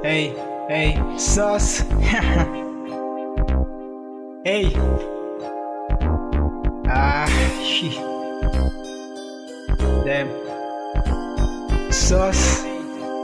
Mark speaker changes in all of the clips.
Speaker 1: Hey, hey, sus. Hey. Shit. Damn. Sus.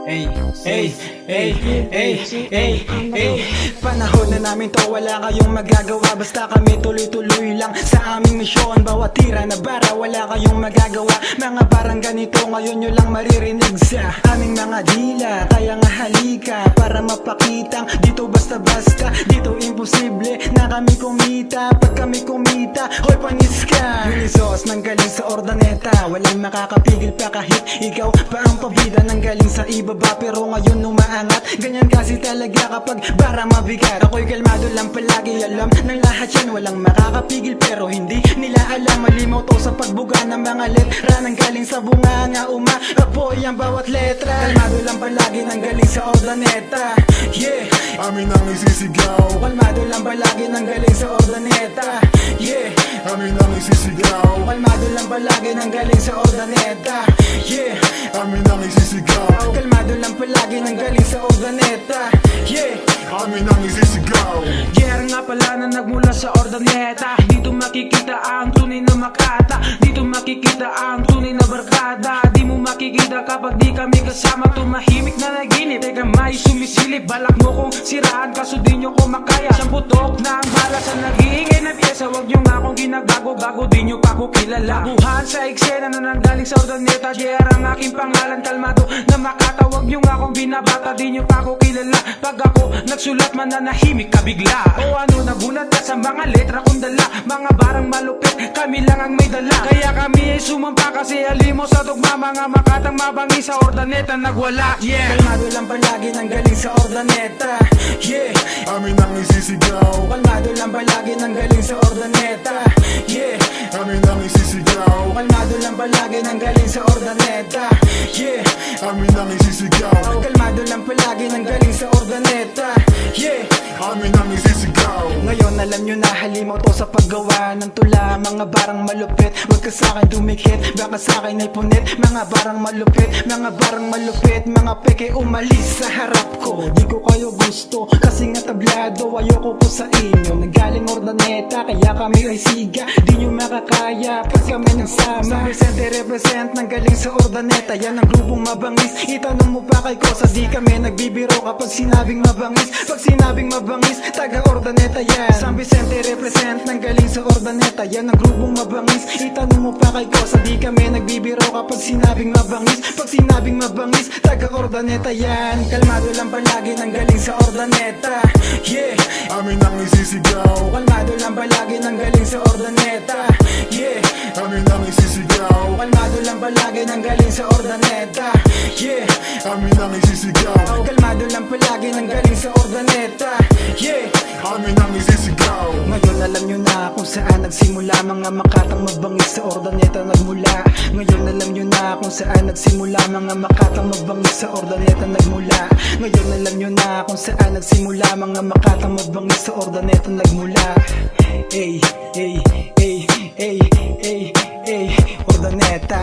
Speaker 1: Hey, hey, hey, hey, hey, hey. Panahon na namin to, wala kayong magagawa. Basta kami tuloy-tuloy lang sa aming misyon. Bawat tira na bara, wala kayong magagawa. Mga parang ganito, ngayon nyo lang maririnig sa aming mga dila. Kaya nga halika, para mapakitang dito basta-basta, dito imposible na kami kumita. Pag kami kumita, hoy panis ka. Unisos nang galing sa ordaneta, walang makakapigil pa kahit ikaw pa ang pabida. Nang galing sa ibaba pero ngayon umaangat. Ganyan kasi talaga kapag bara mabigat. Ako'y kalmado lang palagi, alam ng lahat yan. Walang makakapigil pero hindi nila alam. Malimaw to sa pagbuga ng mga letra. Nang galing sa bunga nga umaapoy ang bawat letra. Kalmado lang palagi nang galing sa ordaneta. Yeah,
Speaker 2: amin ang isisigaw.
Speaker 1: kalmado lang palagi nang galing sa ordaneta. Yeah,
Speaker 2: Amin ang isisigaw.
Speaker 1: kalmado lang palagi nang galing sa ordaneta. Yeah,
Speaker 2: Amin ang isisigaw.
Speaker 1: kalmado lang palagi nang galing sa ordaneta. Yeah,
Speaker 2: Amin ang isisigaw.
Speaker 3: Jer nga pala na nagmula sa ordaneta. Dito makikita ang tunay na makata. Dito makikita ang tunay na barkada. Di mo makikita kapag di kami kasama. Tumahimik na naginip, teka may sumisilip. Balak mo kong siraan kaso di nyo ko makaya. Siyang putok na ang bala sa nag-iingay na pyesa. Huwag nyo nga akong ginagago-gago, di nyo pa ko kilala. Buhan sa eksena na nanggaling sa ordaneta. Jer ang aking pangalan, kalmado na makata. Huwag nyo nga akong binabata, di nyo pa ko kilala. Pag ako nagsulat mananahimik ka bigla. O ano nagulat ka sa mga letra kong dala. Mga barang malupit, kami lang ang may dala. Kaya kami ay sumampa kasi alimo sa tugma. Mga makatang mabangi sa ordaneta nagwala. Yeah,
Speaker 1: kalmado lang palagi nang galing sa ordaneta. Yeah,
Speaker 2: Amin ang isisigaw.
Speaker 1: kalmado lang palagi nang galing sa ordaneta. Yeah,
Speaker 2: Amin ang isisigaw.
Speaker 1: kalmado lang palagi nang galing sa ordaneta. Yeah,
Speaker 2: Amin ang isisigaw.
Speaker 1: kalmado lang palagi nang galing sa ordaneta. Yeah,
Speaker 2: Amin ang isisigaw.
Speaker 1: ngayon alam nyo na halimaw to sa paggawa ng tula. Mga barang malupit, wag ka sa'kin dumikit. Baka sa'kin ay punit. Mga barang malupit, mga barang malupit. Mga peke umalis sa harap ko. Di ko kayo gusto kasi nga tablado. Ayoko po sa inyo, nanggaling ordaneta. Kaya kami ay siga, di nyo makakaya pag kami nang sama. Presente represent nang galing sa ordaneta. Yan ang grupong mabangis. Itanong mo pa kay Kosa, di kami nagbibiro kapag sinabing mabangis. Pag sinabing mabangis, taga ordaneta yan. San Vicente represent nang galing sa ordaneta. Yan ang grupong mabangis. Itanong mo pa kay Kosa, di kami nagbibiro kapag sinabing mabangis. Pag sinabing mabangis, taga ordaneta yan. Kalmado lang palagi nang galing sa ordaneta. Yeah,
Speaker 2: Amin ang isisigaw.
Speaker 1: kalmado lang palagi nang galing sa ordaneta. Yeah,
Speaker 2: Amin ang isisigaw.
Speaker 1: kalmado lang palagi nang galing sa ordaneta. Yeah,
Speaker 2: Amin ang isisigaw.
Speaker 1: kalmado lang palagi nang galing sa ordaneta. Yeah,
Speaker 2: Amin ang isisigaw.
Speaker 1: ngayon alam nyo na kung saan nagsimula. Mga makatang mabangis sa ordaneta nagmula. Ngayon alam nyo na kung saan nagsimula. Mga makatang mabangis sa ordaneta nagmula. Ngayon alam nyo na kung saan nagsimula. Mga makatang mabangis sa ordaneta nagmula. Ey, ey, ey, ey, ey, ey, ordaneta.